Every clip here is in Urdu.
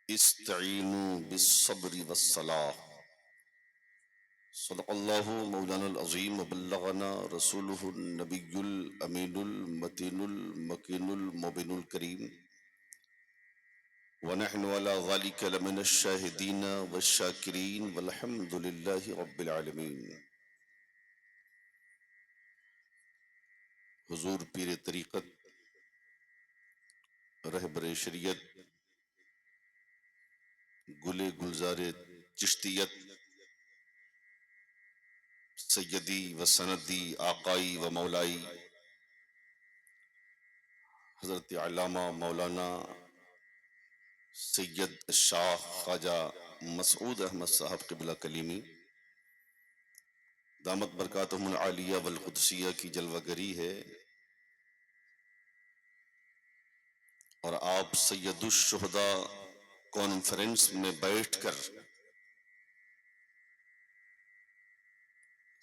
استعینوا بالصبر والصلاة. صدق اللہ مولانا العظیم وبلغنا رسولہ النبی الامین المتین المکین المبین الکریم ونحن على ذلك لمن الشاہدین والشاکرین والحمد للہ رب العالمین. حضور پیر طریقت، رہبر شریعت، گل گلزار چشتیت، سیدی و سندی آقائی و مولائی حضرت علامہ مولانا سید الشاہ خواجہ مسعود احمد صاحب قبلہ کلیمی دامت برکاتہم العالیہ والقدسیہ کی جلوہ گری ہے، اور آپ سید الشہداء کانفرنس میں بیٹھ کر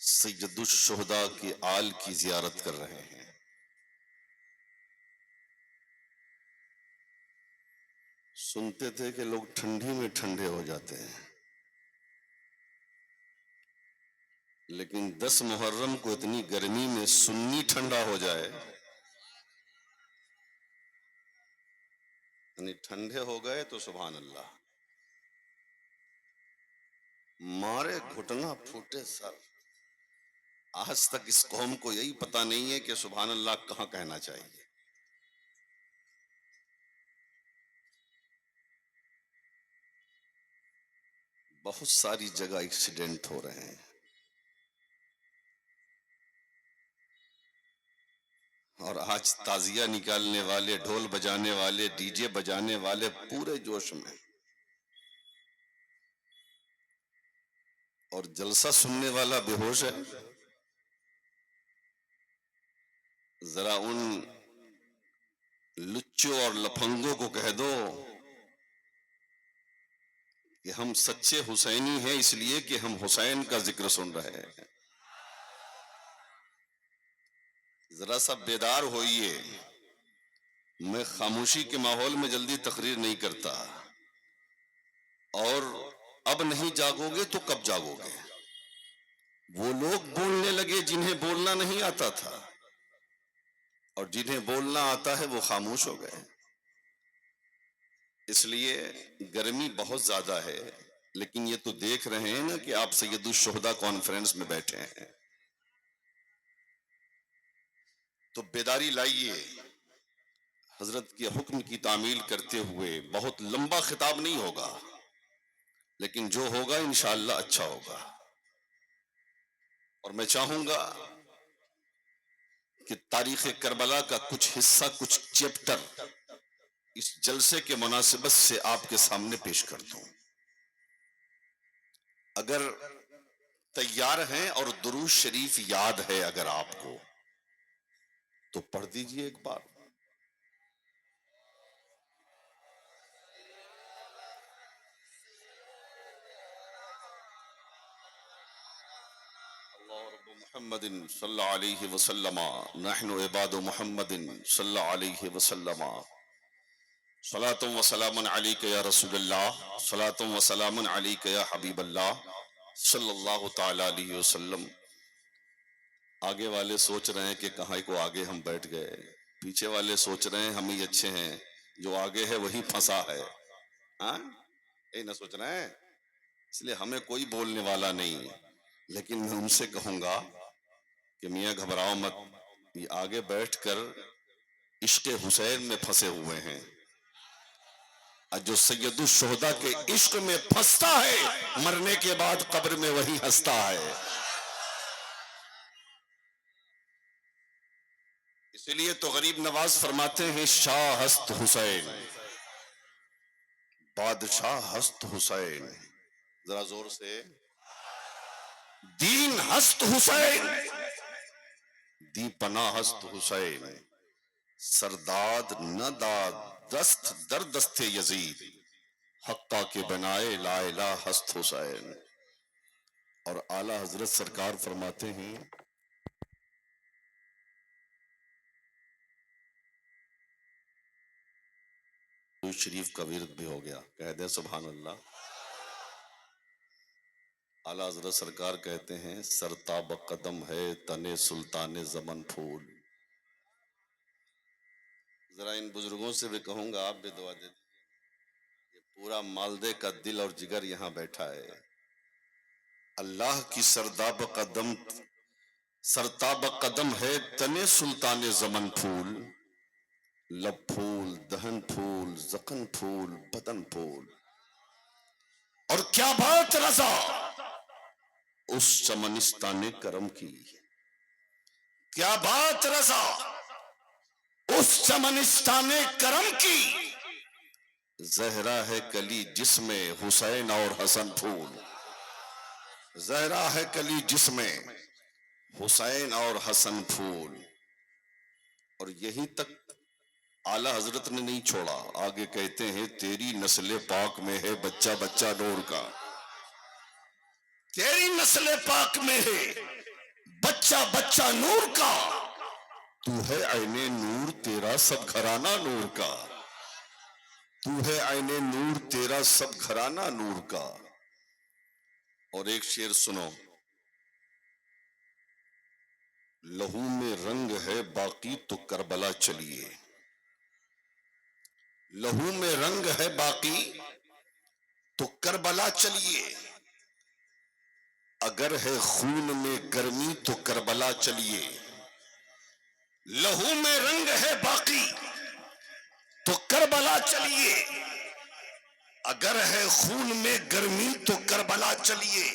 سید الشہداء کے آل کی زیارت کر رہے ہیں. سنتے تھے کہ لوگ ٹھنڈی میں ٹھنڈے ہو جاتے ہیں، لیکن 10 محرم کو اتنی گرمی میں سنی ٹھنڈا ہو جائے، یعنی ٹھنڈے ہو گئے تو سبحان اللہ. مارے گھٹنا پھوٹے سر. آج تک اس قوم کو یہی پتا نہیں ہے کہ سبحان اللہ کہاں کہنا چاہیے. بہت ساری جگہ ایکسیڈنٹ ہو رہے ہیں، اور آج تازیہ نکالنے والے، ڈھول بجانے والے، ڈی جے بجانے والے پورے جوش میں، اور جلسہ سننے والا بے ہوش ہے. ذرا ان لچوں اور لفنگوں کو کہہ دو کہ ہم سچے حسینی ہیں اس لیے کہ ہم حسین کا ذکر سن رہے ہیں. ذرا سا بیدار ہوئیے. میں خاموشی کے ماحول میں جلدی تقریر نہیں کرتا، اور اب نہیں جاگو گے تو کب جاگو گے؟ وہ لوگ بولنے لگے جنہیں بولنا نہیں آتا تھا، اور جنہیں بولنا آتا ہے وہ خاموش ہو گئے. اس لیے گرمی بہت زیادہ ہے، لیکن یہ تو دیکھ رہے ہیں نا کہ آپ سید الشہداء کانفرنس میں بیٹھے ہیں، تو بیداری لائیے. حضرت کے حکم کی تعمیل کرتے ہوئے بہت لمبا خطاب نہیں ہوگا، لیکن جو ہوگا انشاءاللہ اچھا ہوگا. اور میں چاہوں گا کہ تاریخ کربلا کا کچھ حصہ، کچھ چیپٹر اس جلسے کے مناسبت سے آپ کے سامنے پیش کر دوں. اگر تیار ہیں اور درود شریف یاد ہے اگر آپ کو تو پڑھ دیجئے ایک بار. اللہ رب محمد صلی اللہ علیہ وسلم، نحن عباد محمد صلی اللہ علیہ وسلم، صلاۃ و سلام علیک یا رسول اللہ، صلاۃ و سلام علیک یا حبیب اللہ صلی اللہ تعالی علیہ وسلم. آگے والے سوچ رہے ہیں کہ کہاں کو آگے ہم بیٹھ گئے، پیچھے والے سوچ رہے ہیں ہم ہی اچھے ہیں، جو آگے ہے وہی پھنسا ہے. ہاں یہی نہ سوچ رہے ہیں. اس لیے ہمیں کوئی بولنے والا نہیں، لیکن میں ان سے کہوں گا کہ میاں گھبراؤ مت. یہ آگے بیٹھ کر عشق حسین میں پھنسے ہوئے ہیں، اور جو سید الشہداء کے عشق میں پھنستا ہے مرنے کے بعد قبر میں وہی ہنستا ہے. اسی لیے تو غریب نواز فرماتے ہیں شاہ ہست حسین، بادشاہ ہست حسین. ذرا زور سے. دین ہست حسین، دی پناہ ہست حسین، سرداد نہ داد دست در دست یزید، حقہ کے بنائے لا الہ ہست حسین. اور اعلی حضرت سرکار فرماتے ہیں درود شریف کا ورد بھی ہو گیا، کہہ دیں سبحان اللہ۔ اعلیٰ حضرت سرکار کہتے ہیں سرتاب قدم ہے تنے سلطان زمن پھول۔ ذرا ان بزرگوں سے بھی کہوں گا آپ بھی دعا دے دیجیے، یہ پورا مالدے کا دل اور جگر یہاں بیٹھا ہے۔ اللہ کی سرتاب قدم ہے تنے سلطان زمن پھول، لب پھول، دہن پھول، زخن پھول، بدن پھول، اور کیا بات رضا اس چمنستان کرم کی، کیا بات رضا اس چمنستان کرم کی، زہرا ہے کلی جس میں حسین اور حسن پھول، زہرا ہے کلی جس میں حسین اور حسن پھول۔ اور یہی تک اعلیٰ حضرت نے نہیں چھوڑا، آگے کہتے ہیں تیری نسل پاک میں ہے بچہ بچہ نور کا، تیری نسل پاک میں ہے بچہ بچہ نور کا، تو ہے عین نور تیرا سب گھرانہ نور کا، تو ہے عین نور تیرا سب گھرانہ نور کا۔ اور ایک شعر سنو، لہو میں رنگ ہے باقی تو کربلا چلیے، لہو میں رنگ ہے باقی تو کربلا چلیے، اگر ہے خون میں گرمی تو کربلا چلیے، لہو میں رنگ ہے باقی تو کربلا چلیے، اگر ہے خون میں گرمی تو کربلا چلیے،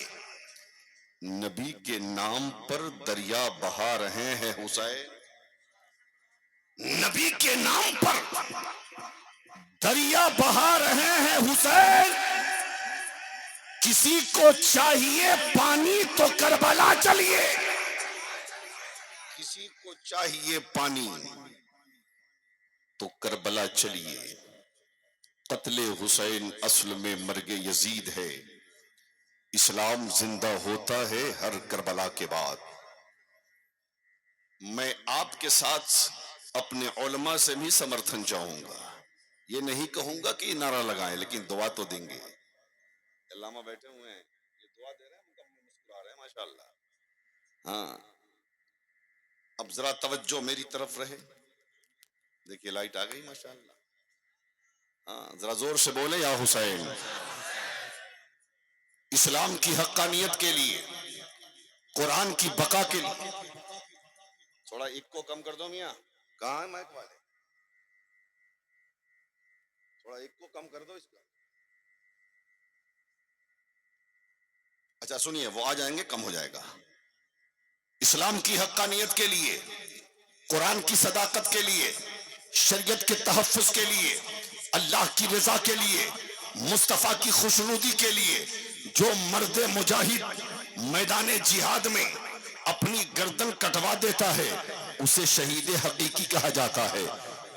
نبی کے نام پر دریا بہا رہے ہیں حسین، نبی کے نام پر دریا بہا رہے ہیں حسین، کسی کو چاہیے پانی تو کربلا چلیے، کسی کو چاہیے پانی تو کربلا چلیے۔ قتل حسین اصل میں مرگ یزید ہے، اسلام زندہ ہوتا ہے ہر کربلا کے بعد۔ میں آپ کے ساتھ اپنے علماء سے بھی سمرتھن چاہوں گا، یہ نہیں کہوں گا کہ نعرہ لگائیں، لیکن دعا تو دیں گے۔ علامہ بیٹھے ہوئے ہیں، یہ دعا دے رہے ہیں، مکمل مسکرا رہے ہیں، ماشاءاللہ۔ ہاں اب ذرا توجہ میری طرف رہے، دیکھیے لائٹ آ گئی ماشاءاللہ۔ ہاں ذرا زور سے بولے یا حسین۔ اسلام کی حقانیت کے لیے، قرآن کی بقا کے لیے، تھوڑا ایک کو کم کر دو میاں، کہاں ہے مائک والے، تھوڑا ایک کو کم کر دو اس کا۔ اچھا سنیے، وہ آ جائیں گے، کم ہو جائے گا۔ اسلام کی حقانیت کے لیے، قرآن کی صداقت کے لیے، شریعت کے تحفظ کے لیے، اللہ کی رضا کے لیے، مصطفیٰ کی خوشنودی کے لیے جو مرد مجاہد میدان جہاد میں اپنی گردن کٹوا دیتا ہے اسے شہید حقیقی کہا جاتا ہے،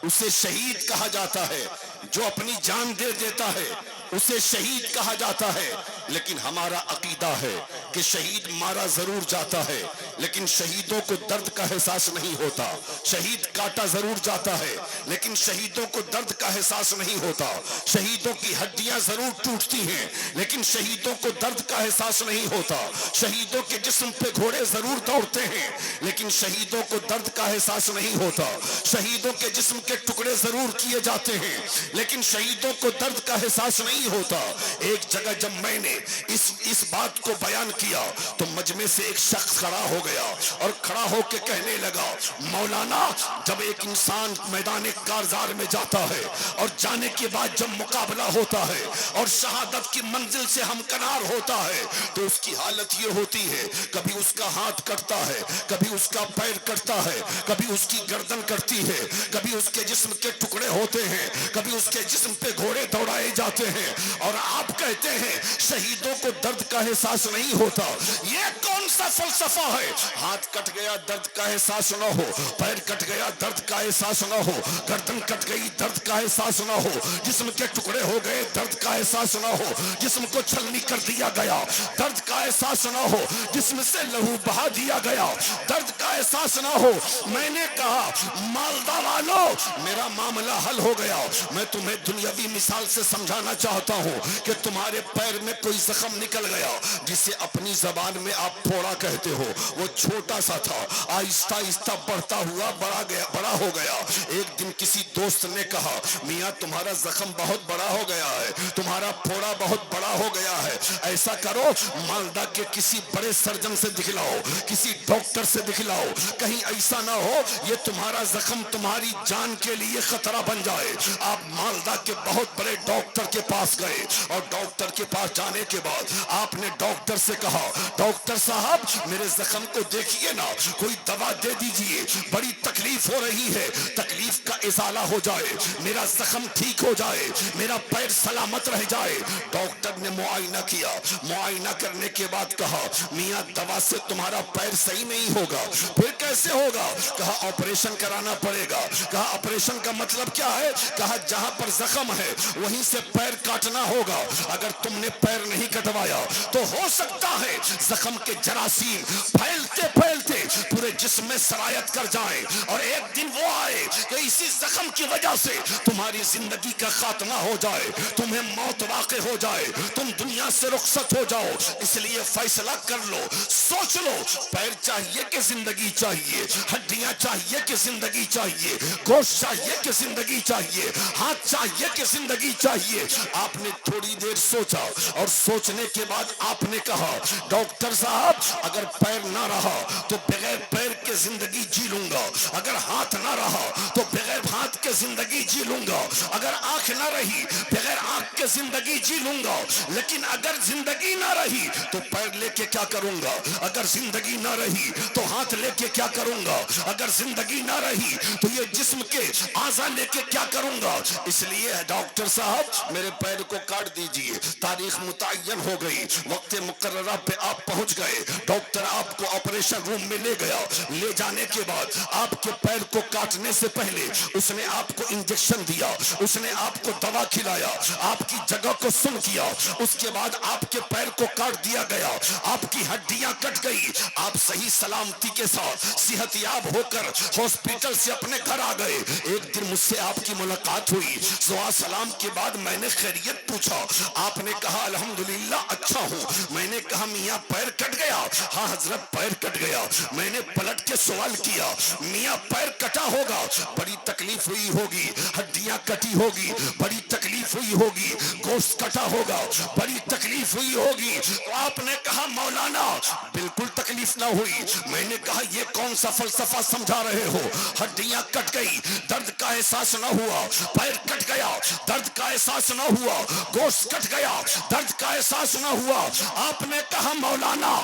اسے شہید کہا جاتا ہے۔ جو اپنی جان دے دیتا ہے اسے شہید کہا جاتا ہے۔ لیکن ہمارا عقیدہ ہے کہ شہید مارا ضرور جاتا ہے لیکن شہیدوں کو درد کا احساس نہیں ہوتا، شہید کاٹا ضرور جاتا ہے لیکن شہیدوں کو درد کا احساس نہیں ہوتا، شہیدوں کی ہڈیاں ضرور ٹوٹتی ہیں لیکن شہیدوں کو درد کا احساس نہیں ہوتا، شہیدوں کے جسم پہ گھوڑے ضرور دوڑتے ہیں لیکن شہیدوں کو درد کا احساس نہیں ہوتا، شہیدوں کے جسم کے ٹکڑے ضرور کیے جاتے ہیں لیکن شہیدوں کو درد کا احساس نہیں ہوتا۔ ایک جگہ جب میں نے اس بات کو بیان کیا تو مجمع سے ایک شخص کھڑا ہو گیا اور کھڑا ہو کے کہنے لگا، مولانا جب ایک انسان میدان کارزار میں جاتا ہے اور جانے کے بعد جب مقابلہ ہوتا ہے اور شہادت کی منزل سے ہمکنار ہوتا ہے تو اس کی حالت یہ ہوتی ہے، کبھی اس کا ہاتھ کٹتا ہے، کبھی اس کا پیر کٹتا ہے، کبھی اس کی گردن کٹتی ہے، کبھی اس کے جسم کے ٹکڑے ہوتے ہیں، کبھی اس کے جسم پہ گھوڑے دوڑائے جاتے ہیں، اور آپ کہتے ہیں شہیدوں کو درد کا احساس نہیں ہوتا۔ یہ کون سا فلسفہ ہے ہاتھ کٹ گیا درد کا احساس نہ ہو، پیر کٹ گیا درد کا احساس نہ ہو، گردن کٹ گئی درد کا احساس نہ ہو، جسم کے ٹکڑے ہو گئے درد کا احساس نہ ہو، جسم کو چھلنی کر دیا گیا درد کا احساس نہ ہو، جسم سے لہو بہا دیا گیا درد کا احساس نہ ہو۔ میں نے کہا مالدہ والو میرا معاملہ حل ہو گیا۔ میں تمہیں دنیاوی مثال سے سمجھانا چاہتا ہوں کہ تمہارے پیر میں کوئی زخم نکل گیا جسے اپنی زبان میں آپ پھوڑا کہتے ہو، وہ چھوٹا سا تھا، آہستہ آہستہ بڑھتا ہوا بڑا ہو گیا۔ ایک دن کسی دوست نے کہا میاں تمہارا زخم بہت بڑا ہو گیا ہے، تمہارا پھوڑا بہت بڑا ہو گیا ہے، ایسا کرو مالدہ کے کسی بڑے سرجن سے دکھلاؤ، کسی ڈاکٹر سے دکھلاؤ، کہیں ایسا نہ ہو یہ تمہارا زخم تمہاری جان کے لیے خطرہ بن جائے۔ آپ مالدہ کے بہت بڑے ڈاکٹر کے پاس گئے اور ڈاکٹر کے پاس جانے کے بعد آپ نے ڈاکٹر سے کہا ڈاکٹر صاحب میرے زخم کو دیکھیے نا، کوئی دوا دے دیجئے، بڑی تکلیف ہو رہی ہے، تکلیف کا ازالہ ہو جائے، میرا زخم ٹھیک ہو جائے، میرا پیر سلامت رہ جائے۔ ڈاکٹر نے معائنہ کیا، معائنہ کرنے کے بعد کہا میاں دوا سے تمہارا پیر صحیح نہیں ہوگا۔ پھر کیسے ہوگا؟ کہا آپریشن کرانا پڑے گا۔ کہا آپریشن کا مطلب کیا ہے؟ کہا جہاں پر زخم ہے وہیں سے پیر کاٹنا ہوگا، اگر تم نے پیر نہیں کٹوایا تو ہو سکتا ہے زخم کے جراثیم پھیلتے پھیلتے پورے جسم میں سرایت کر جائیں اور ایک دن وہ آئے کہ اسی زخم کی وجہ سے تمہاری زندگی کا خاتمہ ہو جائے، تمہیں موت واقع ہو جائے، تم دنیا سے رخصت ہو جاؤ۔ اس لیے فیصلہ کر لو، سوچ لو، پیر چاہیے کہ زندگی چاہیے، ہڈیاں چاہیے کہ زندگی چاہیے، گوشت چاہیے کہ زندگی چاہیے، ہاتھ چاہیے کہ زندگی چاہیے۔ آپ نے تھوڑی دیر سوچا اور سوچنے کے بعد آپ نے کہا ڈاکٹر صاحب اگر پیر نہ رہا تو بغیر پیر کے زندگی جی لوں گا، اگر ہاتھ نہ رہا تو بغیر ہاتھ کے زندگی جی لوں گا، اگر آنکھ نہ رہی بغیر آنکھ کے زندگی جی لوں گا، لیکن اگر زندگی نہ رہی تو پیر لے کے کیا کروں گا، اگر زندگی نہ رہی تو ہاتھ لے کے کیا کروں گا، اگر زندگی نہ رہی تو یہ جسم کے اعضاء لے کے کیا کروں گا۔ اس لیے ڈاکٹر صاحب میرے پیر کو کاٹ دیجئے۔ تاریخ متعین ہو گئی، وقت مقررہ پہ آپ پہنچ گئے، ڈاکٹر آپ کو آپریشن روم میں لے گیا، لے جانے کے بعد آپ کے پیر کو کاٹنے سے پہلے اس نے آپ کو انجیکشن دیا، اس نے آپ کو دوا کھلایا، آپ کی جگہ کو سن کیا، اس کے بعد آپ کے پیر کو کاٹ دیا گیا، آپ کی ہڈیاں کٹ گئی، آپ صحیح سلامتی کے ساتھ صحت یاب ہو کر ہاسپٹل سے اپنے گھر آ گئے۔ ایک دن مجھ سے آپ کی ملاقات ہوئی، دعا سلام کے بعد میں نے خیریت پوچھا، آپ نے کہا الحمدللہ اچھا ہوں۔ میں نے کہا میاں پیر کٹ گیا؟ ہاں حضرت پیر کٹ گیا۔ میں نے پلٹ کے سوال کیا میاں پیر کٹا ہوگا بڑی تکلیف ہوئی ہوگی، ہڈیاں کٹی ہوگی بڑی تکلیف ہوئی ہوگی، گوشت کٹا ہوگا بڑی تکلیف ہوئی ہوگی۔ تو آپ نے کہا مولانا بالکل تکلیف نہ ہوئی۔ میں نے کہا یہ کون سا فلسفہ سمجھا رہے ہو؟ ہڈیاں کٹ گئی درد کا احساس نہ ہوا، پیر کٹ گیا درد کا احساس نہ ہوا، گوشت کٹ گیا درد کا احساس نہ ہوا۔ آپ نے کہا مولانا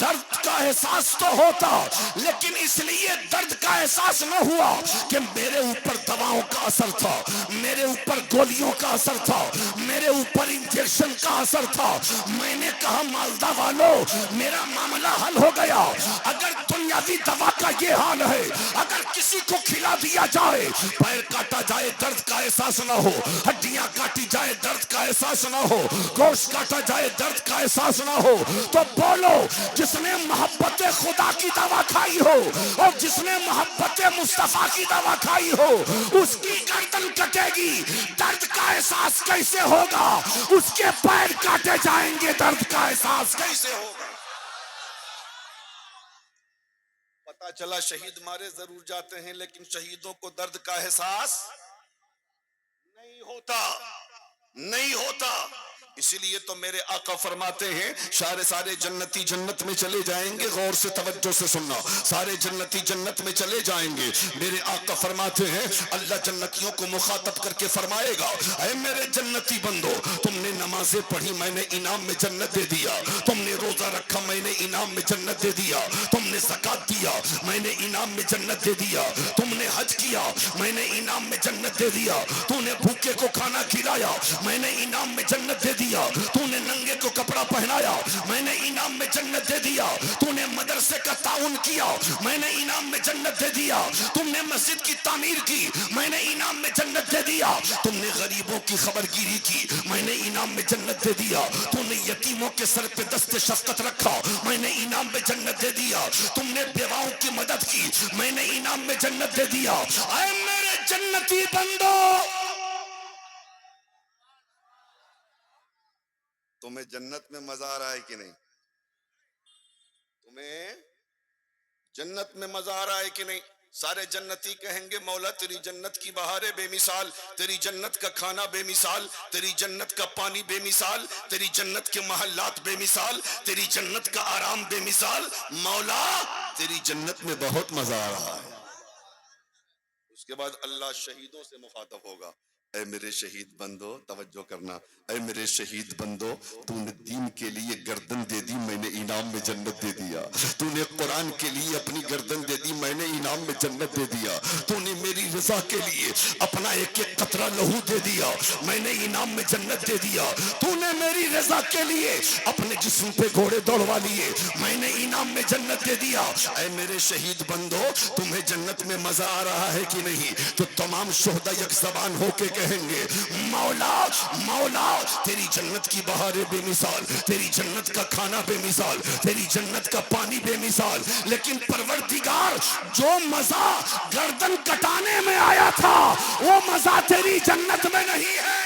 درد کا احساس تو ہوتا لیکن اس لیے درد کا احساس نہ ہوا کہ میرے اوپر دواؤں کا اثر تھا، میرے اوپر گولیوں کا اثر تھا، میرے اوپر انجیکشن کا اثر تھا۔ میں نے کہا مالدہ والو میرا معاملہ حل ہو گیا۔ اگر دنیاوی دوا کا یہ حال ہے، اگر کسی کو کھلا دیا جائے، پیر کاٹا جائے درد کا احساس نہ ہو، ہڈیاں کاٹی جائے درد کا احساس نہ ہو، گوشت کاٹا جائے درد کا احساس نہ ہو، تو بولو جس نے محبت خدا کی دوا کھائی ہو اور جس نے محبت مصطفیٰ کی دوا کھائی ہو اس کی گردن کٹے گی، درد کا احساس کیسے ہوگا؟ اس کے پیر کاٹے جائیں گے، درد کا احساس کیسے ہوگا؟ پتا چلا شہید مارے ضرور جاتے ہیں لیکن شہیدوں کو درد کا احساس نہیں ہوتا، نہیں ہوتا۔ اسی لیے تو میرے آقا فرماتے ہیں سارے جنتی جنت میں چلے جائیں گے، غور سے توجہ سے سننا، سارے جنتی جنت میں چلے جائیں گے۔ میرے آقا فرماتے ہیں اللہ جنتیوں کو مخاطب کر کے فرمائے گا اے میرے جنتی بندو تم نے نمازیں پڑھی میں نے انعام میں جنت دے دیا، تم نے روزہ رکھا میں نے انعام میں جنت دے دیا، تم نے زکات دیا میں نے انعام میں جنت دے دیا، تم نے حج کیا میں نے انعام میں جنت دے دیا، تو نے بھوکے کو کھانا کھلایا میں نے انعام میں جنت دے دیا، تو نے ننگے کو کپڑا پہنایا میں نے انعام میں جنت دے دیا، تو نے مدرسے کا تعاون کیا، میں نے انعام میں جنت دے دیا، تم نے مسجد کی تعمیر کی، میں نے انعام میں جنت دے دیا، تم نے غریبوں کی خبر گیری کی، میں نے انعام میں جنت دے دیا، تم نے یتیموں کے سر پہ دست شفقت رکھا، میں نے انعام میں جنت دے دیا، تم نے بیواؤں کی مدد کی، میں نے انعام میں جنت دے دیا۔ اے میرے جنتی بندو، تمہیں جنت میں مزہ آ رہا ہے کہ نہیں؟ تمہیں جنت میں مزہ آ رہا ہے کہ نہیں؟ سارے جنتی کہیں گے مولا تیری جنت کی بہاریں بے مثال، تیری جنت کا کھانا بے مثال، تیری جنت کا پانی بے مثال، تیری جنت کے محلات بے مثال، تیری جنت کا آرام بے مثال، مولا تیری جنت میں بہت مزہ آ رہا ہے۔ اس کے بعد اللہ شہیدوں سے مخاطب ہوگا، اے میرے شہید بندو، توجہ کرنا، اے میرے شہید بندو، تو نے دین کے لیے گردن دے دی، میں نے انعام میں جنت دے دیا، تو نے قرآن کے لیے اپنی گردن دے دی، میں نے انعام میں جنت دے دیا، تو نے میری رضا کے لیے اپنا ایک ایک قطرہ لہو دے دیا، میں نے انعام میں جنت دے دیا، تو نے میری رضا کے لیے اپنے جسم پہ گھوڑے دوڑوا لیے، میں نے انعام میں جنت دے دیا۔ اے میرے شہید بندو، تمہیں جنت میں مزہ آ رہا ہے کہ نہیں؟ تو تمام شہداء یک زبان ہو کے کہیں گے، مولا مولا تیری جنت کی بہاریں بے مثال، تیری جنت کا کھانا بے مثال، تیری جنت کا پانی بے مثال، لیکن پروردگار جو مزہ گردن کٹانے میں آیا تھا وہ مزہ تیری جنت میں نہیں ہے،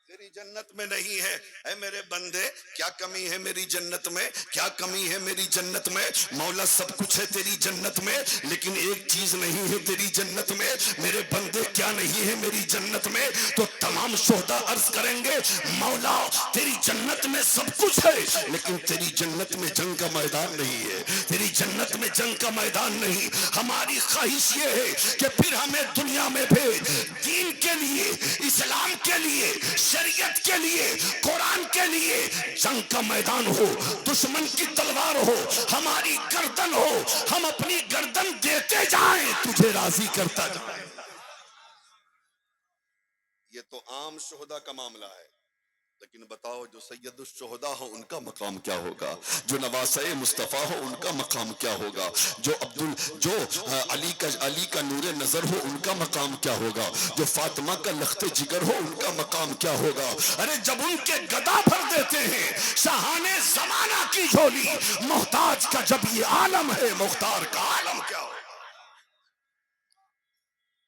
تیری جنت میں نہیں ہے۔ اے میرے بندے، کیا کمی ہے میری جنت میں؟ کیا کمی ہے میری جنت میں؟ مولا سب کچھ ہے تیری جنت میں، لیکن ایک چیز نہیں ہے تیری جنت میں۔ میرے بندے کیا نہیں ہے میری جنت میں؟ تو تمام شہداء عرض کریں گے، مولا تیری جنت میں سب کچھ ہے، لیکن تیری جنت میں جنگ کا میدان نہیں ہے، تیری جنت میں جنگ کا میدان نہیں۔ ہماری خواہش یہ ہے کہ پھر ہمیں دنیا میں بھیج، دین کے لیے، اسلام کے لیے، شریعت کے لیے، قرآن کے لیے جنگ کا میدان ہو، دشمن کی تلوار ہو، ہماری گردن ہو، ہم اپنی گردن دیتے جائیں، تجھے راضی کرتا جائیں۔ یہ تو عام شہداء کا معاملہ ہے، لیکن بتاؤ جو سید الشہداء ہو ان کا مقام کیا ہوگا، جو نواسۂ مصطفیٰ ہو ان کا مقام کیا ہوگا، جو علی کا نور نظر ہو ان کا مقام کیا ہوگا، جو فاطمہ کا لخت جگر ہو ان کا مقام کیا ہوگا۔ ارے جب ان کے گدا بھر دیتے ہیں شاہان زمانہ کی جھولی، محتاج کا جب یہ عالم ہے، مختار کا عالم کیا ہوگا۔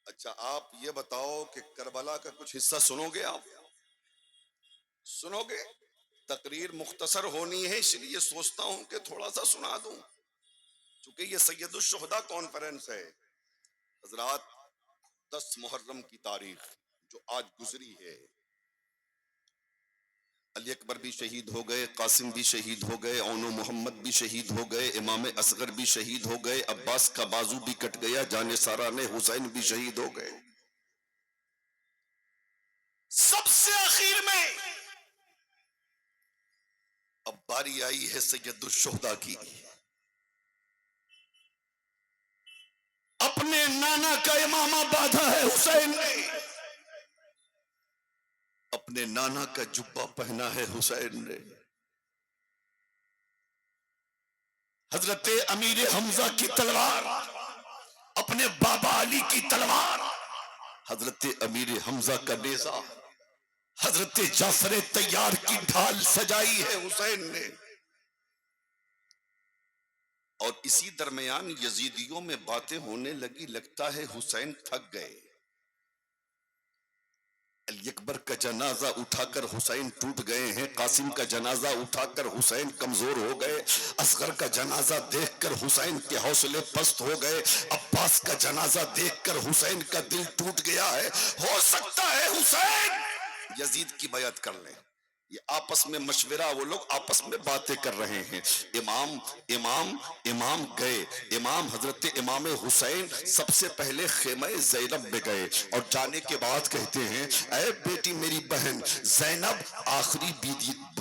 اچھا آپ یہ بتاؤ کہ کربلا کا کچھ حصہ سنو گے؟ آپ سنو گے؟ تقریر مختصر ہونی ہے، اس لیے سوچتا ہوں کہ تھوڑا سا سنا دوں، چونکہ یہ سید الشہداء کانفرنس ہے۔ حضرات، 10 محرم کی تاریخ جو آج گزری ہے، علی اکبر بھی شہید ہو گئے، قاسم بھی شہید ہو گئے، اون و محمد بھی شہید ہو گئے، امام اصغر بھی شہید ہو گئے، عباس کا بازو بھی کٹ گیا، جان سارا نے حسین بھی شہید ہو گئے۔ سب سے اخیر میں اب باری آئی ہے سید الشہداء کی۔ اپنے نانا کا امامہ باندھا ہے حسین نے، اپنے نانا کا جبہ پہنا ہے حسین نے، حضرت امیر حمزہ کی تلوار، اپنے بابا علی کی تلوار، حضرت امیر حمزہ کا نیزہ، حضرت جعفر طیار کی ڈھال سجائی ہے حسین نے۔ اور اسی درمیان یزیدیوں میں باتیں ہونے لگی، لگتا ہے حسین تھک گئے۔ علی اکبر کا جنازہ اٹھا کر حسین ٹوٹ گئے ہیں، قاسم کا جنازہ اٹھا کر حسین کمزور ہو گئے، اصغر کا جنازہ دیکھ کر حسین کے حوصلے پست ہو گئے، عباس کا جنازہ دیکھ کر حسین کا دل ٹوٹ گیا ہے۔ ہو سکتا ہے حسین یزید کی بیعت کر لیں۔ یہ آپس میں مشورہ، وہ لوگ آپس میں باتیں کر رہے ہیں۔ امام گئے، حضرت امام حسین سب سے پہلے خیمہ زینب میں گئے، اور جانے کے بعد کہتے ہیں، اے بیٹی میری بہن زینب، آخری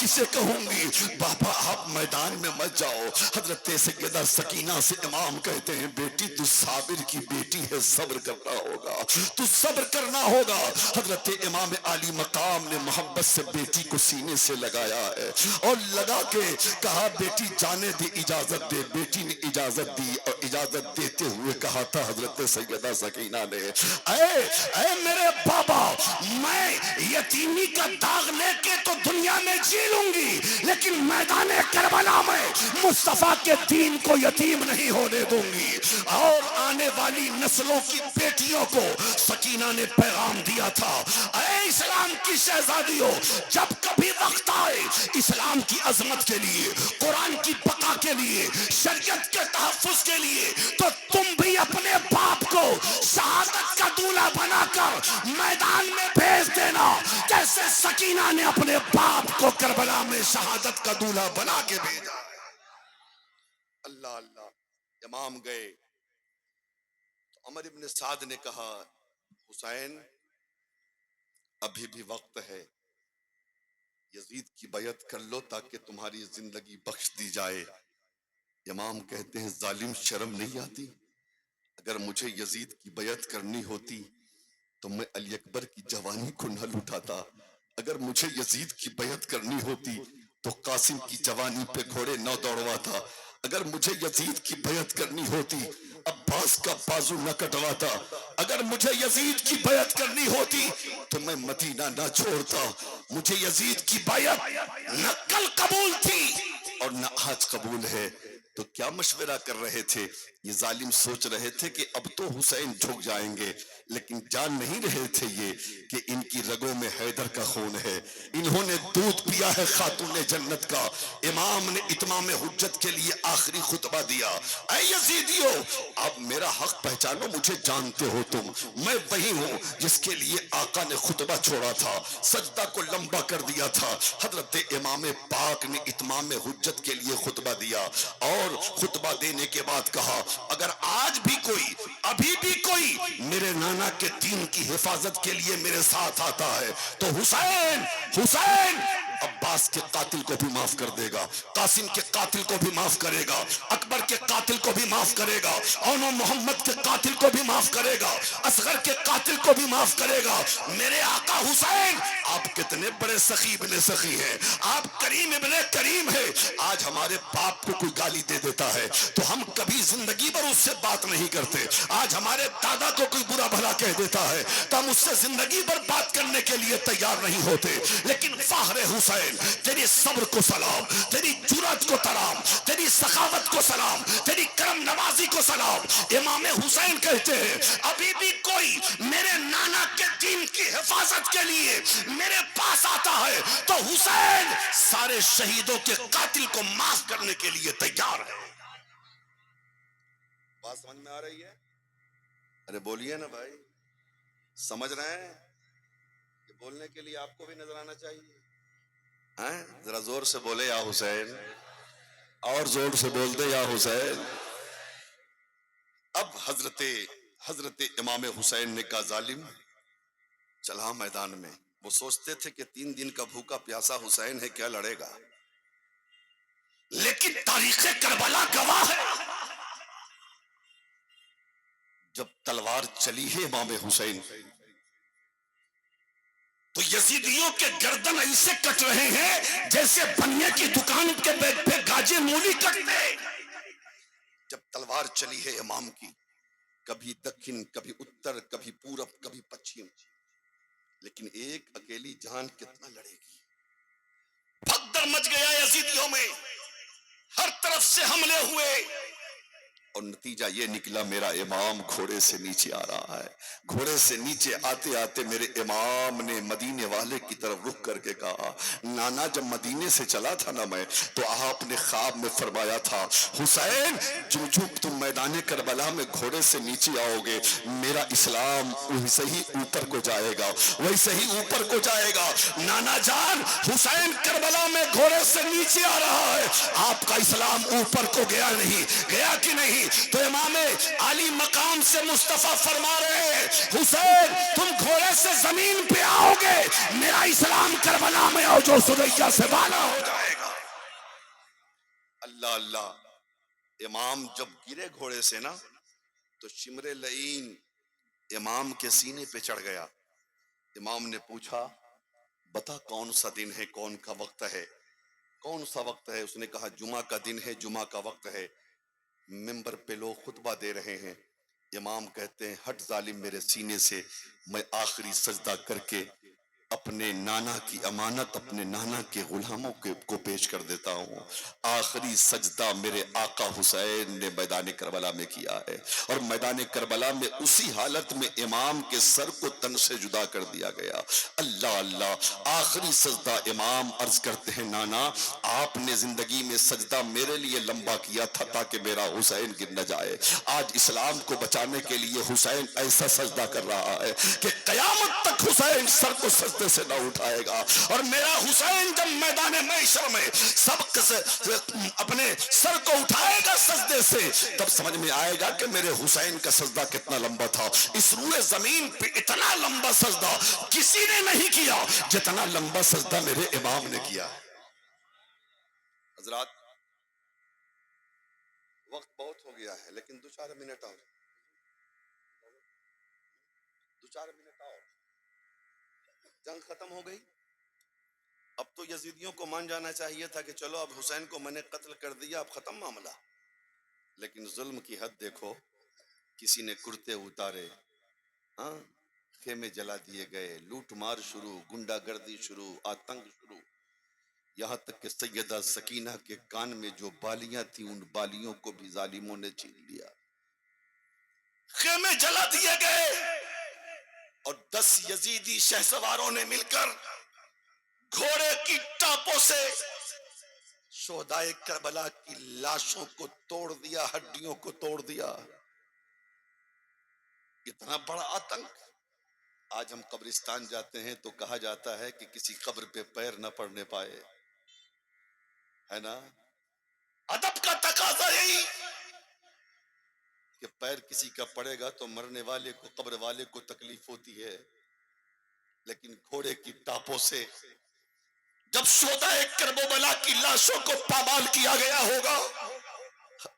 کسے کہوں گی؟ بابا آپ میدان میں مت جاؤ. حضرت سیدہ سکینہ سے امام کہتے ہیں بیٹی تو صابر کی بیٹی ہے، صبر کرنا ہوگا، تو صبر کرنا ہوگا. حضرت امام عالی مقام نے محبت سے بیٹی کو سینے سے لگایا ہے اور لگا کے کہا بیٹی جانے دی، اجازت دے. بیٹی نے اجازت دی اور اجازت دیتے ہوئے کہا تھا حضرت سیدہ سکینہ نے، اے میرے بابا، میں یتیمی کا داغ لے کے تو دنیا میں جی لوں گی، لیکن میدان کربلا میں مصطفیٰ کے دین کو یتیم نہیں ہونے دوں گی. اور آنے والی نسلوں کی بیٹیوں کو سکینہ نے پیغام دیا تھا، اے اسلام کی شہزادیوں، جب کبھی وقت آئے اسلام کی عظمت کے لیے، قرآن کی بقا کے لیے، شریعت کے تحفظ کے لیے، تو تم بھی اپنے باپ کو شہادت کا دولہا بنا کر میدان میں بھیج دینا، جیسے سکینہ نے اپنے باپ کو کربلا میں شہادت کا دولہا بنا کے بھیجا. اللہ اللہ. امام گئے تو عمر ابن سعد نے کہا حسین ابھی بھی وقت ہے، یزید کی بیعت کر لو تاکہ تمہاری زندگی بخش دی جائے. امام کہتے ہیں ظالم شرم نہیں آتی؟ اگر مجھے یزید کی بیعت کرنی ہوتی تو میں علی اکبر کی جوانی کو نہ لٹاتا. اگر مجھے یزید کی بیعت کرنی ہوتی تو قاسم کی جوانی پہ گھوڑے نہ دوڑواتا. اگر مجھے یزید کی بیعت کرنی ہوتی عباس کا بازو نہ کٹواتا. اگر مجھے یزید کی بیعت کرنی ہوتی تو میں مدینہ نہ چھوڑتا. مجھے یزید کی بیعت نہ کل قبول تھی اور نہ آج قبول ہے. تو کیا مشورہ کر رہے تھے یہ ظالم؟ سوچ رہے تھے کہ اب تو حسین جھک جائیں گے، لیکن جان نہیں رہے تھے یہ کہ ان کی رگوں میں حیدر کا خون ہے. انہوں نے دودھ پیا ہے خاتون جنت کا. امام نے اتمام حجت کے لیے آخری خطبہ دیا، اے یزیدیو اب میرا حق پہچانو، مجھے جانتے ہو تم، میں وہی ہوں جس کے لیے آقا نے خطبہ چھوڑا تھا، سجدہ کو لمبا کر دیا تھا. حضرت امام پاک نے اتمام حجت کے لیے خطبہ دیا اور خطبہ دینے کے بعد کہا اگر آج بھی کوئی، ابھی بھی کوئی میرے نانا کے دین کی حفاظت کے لیے میرے ساتھ آتا ہے تو حسین عباس کے قاتل کو بھی معاف کر دے گا، قاسم کے قاتل کو بھی معاف کرے گا، اکبر کے قاتل کو بھی معاف کرے گا، اور محمد کے قاتل کو بھی معاف کرے گا، اصغر کے قاتل کو بھی معاف کرے گا. میرے آقا حسین آپ کتنے بڑے سخی ابن سخی ہیں، آپ کریم ابن کریم ہیں. آج ہمارے باپ کو کوئی گالی دے دیتا ہے تو ہم کبھی زندگی پر اس سے بات نہیں کرتے. آج ہمارے دادا کو کوئی برا بھلا کہہ دیتا ہے تو ہم اس سے زندگی پر بات کرنے کے لیے تیار نہیں ہوتے. لیکن فخر حسین، تیری صبر کو سلام، تیری جرأت کو سلام، تیری سخاوت کو سلام، تیری کرم نوازی کو سلام. امام حسین کہتے ہیں ابھی بھی کوئی میرے نانا کے دین کی حفاظت کے لیے میرے پاس آتا ہے تو حسین سارے شہیدوں کے قاتل کو معاف کرنے کے لیے تیار ہے. بات سمجھ میں آ رہی ہے؟ ارے بولیے نا بھائی، سمجھ رہے ہیں؟ کہ بولنے کے لیے آپ کو بھی نظر آنا چاہیے. ذرا زور سے بولے یا حسین، اور زور سے بول دے یا حسین. اب حضرت امام حسین نے کہا ظالم چلا میدان میں. وہ سوچتے تھے کہ 3 دن کا بھوکا پیاسا حسین ہے، کیا لڑے گا، لیکن تاریخ کربلا گواہ ہے جب تلوار چلی ہے امام حسین تو یزیدیوں کے گردن ایسے کٹ رہے ہیں جیسے بنیا کی دکان کے بیٹ پہ گاجے مولی کٹتے. جب تلوار چلی ہے امام کی، کبھی دکن، کبھی اتر، کبھی پورب، کبھی پچھم، لیکن ایک اکیلی جان کتنا لڑے گی. بھگدڑ مچ گیا یزیدیوں میں، ہر طرف سے حملے ہوئے اور نتیجہ یہ نکلا میرا امام گھوڑے سے نیچے آ رہا ہے. گھوڑے سے نیچے آتے آتے میرے امام نے مدینے والے کی طرف رخ کر کے کہا نانا جب مدینے سے چلا تھا نا میں تو آپ نے خواب میں فرمایا تھا حسین جو تم میدان کربلا میں گھوڑے سے نیچے آؤ گے میرا اسلام ویسے ہی اوپر کو جائے گا، ویسے ہی اوپر کو جائے گا. نانا جان حسین کربلا میں گھوڑے سے نیچے آ رہا ہے، آپ کا اسلام اوپر کو گیا نہیں، گیا کہ نہیں؟ تو امام علی مقام سے مصطفیٰ فرما رہے ہیں حسین تم گھوڑے سے زمین پہ آؤ گے، میرا اسلام کربلا میں جو سریا سے بالا ہو جائے گا۔ اللہ اللہ، امام جب گرے گھوڑے سے نا تو شمر لعین امام کے سینے پہ چڑھ گیا۔ امام نے پوچھا بتا کون سا دن ہے، کون کا وقت ہے، کون سا وقت ہے؟ اس نے کہا جمعہ کا دن ہے، جمعہ کا وقت ہے، ممبر پہ لوگ خطبہ دے رہے ہیں۔ امام کہتے ہیں ہٹ ظالم میرے سینے سے، میں آخری سجدہ کر کے اپنے نانا کی امانت اپنے نانا کے غلاموں کو پیش کر دیتا ہوں۔ آخری سجدہ میرے آقا حسین نے میدان کربلا میں کیا ہے، اور میدان کربلا میں اسی حالت میں امام کے سر کو تن سے جدا کر دیا گیا۔ اللہ اللہ، آخری سجدہ امام عرض کرتے ہیں نانا آپ نے زندگی میں سجدہ میرے لیے لمبا کیا تھا تاکہ میرا حسین گر نہ جائے۔ آج اسلام کو بچانے کے لیے حسین ایسا سجدہ کر رہا ہے کہ قیامت تک حسین سر کو سجدے سے نہ اٹھائے گا، اور میرا حسین جب میدان محشر میں سب سے اپنے سر کو اٹھائے گا سجدے سے، تب سمجھ میں آئے گا کہ میرے حسین کا سجدہ کتنا لمبا تھا۔ اس روئے زمین پہ اتنا لمبا سجدہ کسی نے نہیں کیا جتنا لمبا سجدہ میرے امام نے کیا۔ حضرات وقت بہت ہو گیا ہے، لیکن دو چار منٹ اور، جنگ ختم ہو گئی۔ اب تو یزیدیوں کو مان جانا چاہیے تھا کہ چلو اب حسین کو میں نے قتل کر دیا، اب ختم معاملہ، لیکن ظلم کی حد دیکھو۔ کسی نے کرتے اتارے، ہاں خیمے جلا دیے گئے، لوٹ مار شروع، گنڈا گردی شروع، آتنک شروع، یہاں تک کہ سیدہ سکینہ کے کان میں جو بالیاں تھیں ان بالیوں کو بھی ظالموں نے چھین لیا۔ خیمے جلا دیے گئے، اور 10 یزیدی شہسواروں نے مل کر گھوڑے کی ٹاپوں سے شہدائے کربلا کی لاشوں کو توڑ دیا، ہڈیوں کو توڑ دیا۔ اتنا بڑا آتنک۔ آج ہم قبرستان جاتے ہیں تو کہا جاتا ہے کہ کسی قبر پہ پیر نہ پڑنے پائے، ہے نا؟ ادب کا تقاضا یہی کہ پیر کسی کا پڑے گا تو مرنے والے کو، قبر والے کو تکلیف ہوتی ہے، لیکن گھوڑے کی ٹاپوں سے جب شہدائے کربلا کی لاشوں کو پامال کیا گیا ہوگا،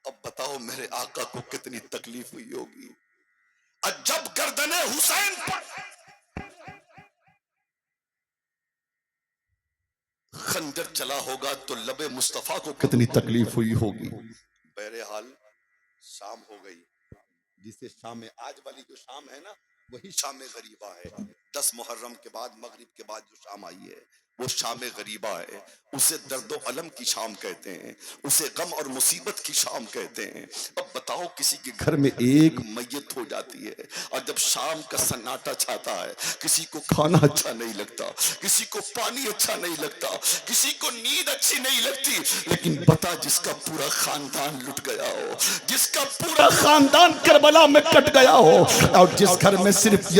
اب بتاؤ میرے آقا کو کتنی تکلیف ہوئی ہوگی۔ جب گردن حسین پر خنجر چلا ہوگا تو لب مصطفیٰ کو کتنی تکلیف ہوئی ہوگی۔ بہرحال شام ہو گئی، جسے شام آج والی جو شام ہے نا وہی شام غریبہ ہے۔ 10 محرم کے بعد مغرب کے بعد جو شام آئی ہے وہ شام غریبہ ہے۔ اسے درد و علم کی شام کہتے ہیں، اسے غم اور مصیبت کی شام کہتے ہیں۔ اب بتاؤ کسی کے گھر میں ایک میت ہو جاتی ہے اور جب شام کا سناٹا چھاتا ہے، کسی کو کھانا اچھا نہیں لگتا، کسی کو پانی اچھا نہیں لگتا، کسی کو نیند اچھی نہیں لگتی، لیکن بتا جس کا پورا خاندان لٹ گیا ہو، جس کا پورا خاندان کربلا میں کٹ گیا ہو، اور جس گھر میں صرف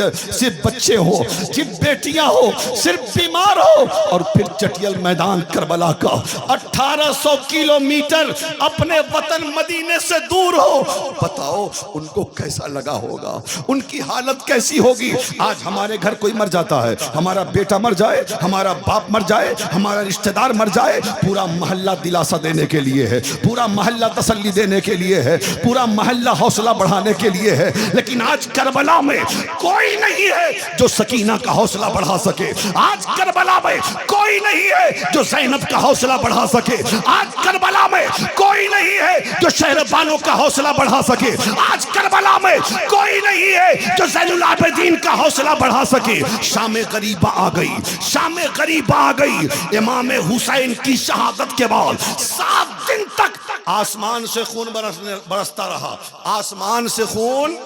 بچے ہو، صرف بیٹیاں ہو، صرف بیمار ہو، اور پھر چٹیل میدان کربلا کا 1800 کلومیٹر اپنے وطن مدینے سے دور ہو، بتاؤ ان کو کیسا لگا ہوگا، ان کی حالت کیسی ہوگی۔ آج ہمارے گھر کوئی مر جاتا ہے، ہمارا بیٹا مر جائے، ہمارا باپ مر جائے، ہمارا رشتہ دار مر جائے، پورا محلہ دلاسا دینے کے لیے ہے، پورا محلہ تسلی دینے کے لیے ہے، پورا محلہ حوصلہ بڑھانے کے لیے ہے، لیکن آج کربلا میں کوئی نہیں ہے جو سکینہ کا حوصلہ بڑھا سکے۔ آج کربلا میں کوئی نہیں ہے جو زینب کا حوصلہ بڑھا سکے۔ آج کربلا میں کوئی نہیں ہے جو شہر بانو کا حوصلہ بڑھا سکے۔ آج کربلا میں کوئی نہیں ہے جو زین العابدین کا حوصلہ بڑھا سکے۔ شام غریبہ آ گئی، شام غریبہ آ گئی۔ امام حسین کی شہادت کے بعد 7 دن تک آسمان سے خون برستا رہا، آسمان سے خون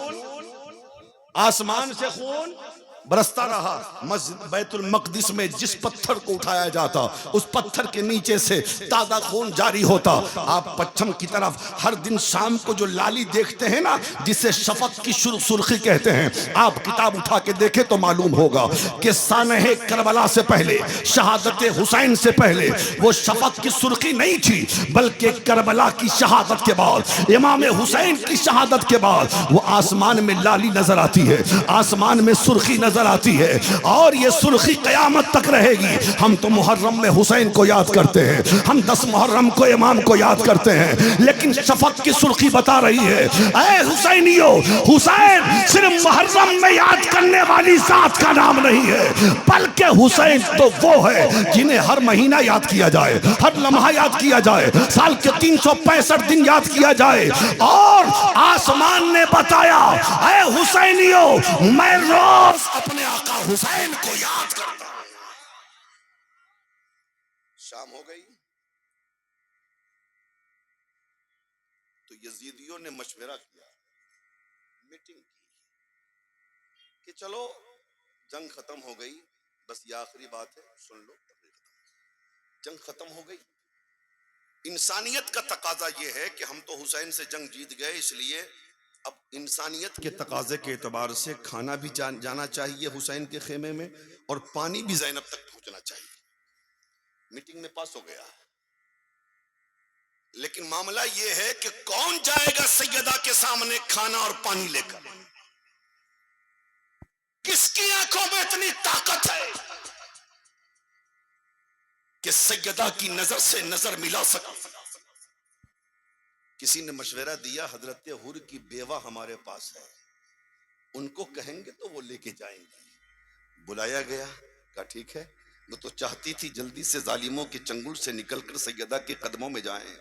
برستا رہا۔ مسجد بیت المقدس میں جس پتھر کو اٹھایا جاتا اس پتھر کے نیچے سے تازہ خون جاری ہوتا۔ آپ پچھم کی طرف ہر دن شام کو جو لالی دیکھتے ہیں نا جسے شفق کی سرخی کہتے ہیں، آپ کتاب اٹھا کے دیکھیں تو معلوم ہوگا کہ سانحہ کربلا سے پہلے، شہادت حسین سے پہلے وہ شفق کی سرخی نہیں تھی، بلکہ کربلا کی شہادت کے بعد، امام حسین کی شہادت کے بعد وہ آسمان میں لالی نظر آتی ہے، آسمان میں سرخی نظر نظر آتی ہے اور یہ سرخی قیامت تک رہے گی. ہم تو محرم میں حسین کو یاد کرتے ہیں, ہم 10 محرم کو امام کو یاد کرتے ہیں, لیکن شفق کی سرخی بتا رہی ہے اے حسینیو, حسین صرف محرم میں یاد کرنے والی ذات کا نام نہیں ہے, بلکہ حسین تو وہ ہے جنہیں ہر مہینہ یاد کیا جائے, ہر لمحہ یاد کیا جائے, سال کے 365 دن یاد کیا جائے. اور آسمان نے بتایا اے حسینیو میں روز اپنے آقا حسین کو یاد کرتا ہوں. شام ہو گئی تو یزیدیوں نے مشورہ کیا, میٹنگ کی کہ چلو جنگ ختم ہو گئی, بس یہ آخری بات ہے, سن لو, جنگ ختم ہو گئی. انسانیت کا تقاضا یہ ہے کہ ہم تو حسین سے جنگ جیت گئے, اس لیے اب انسانیت کے تقاضے کے اعتبار سے کھانا بھی جانا چاہیے حسین کے خیمے میں, اور پانی بھی زینب تک پہنچنا چاہیے. میٹنگ میں پاس ہو گیا, لیکن معاملہ یہ ہے کہ کون جائے گا سیدہ کے سامنے کھانا اور پانی لے کر؟ کس کی آنکھوں میں اتنی طاقت ہے کہ سیدہ کی نظر سے نظر ملا سکے؟ کسی نے مشورہ دیا حضرت حر کی بیوہ ہمارے پاس ہے, ان کو کہیں گے تو وہ لے کے جائیں گے. بلایا گیا, کہا ٹھیک ہے, وہ تو چاہتی تھی جلدی سے ظالموں کے چنگل سے نکل کر سیدہ کے قدموں میں جائیں.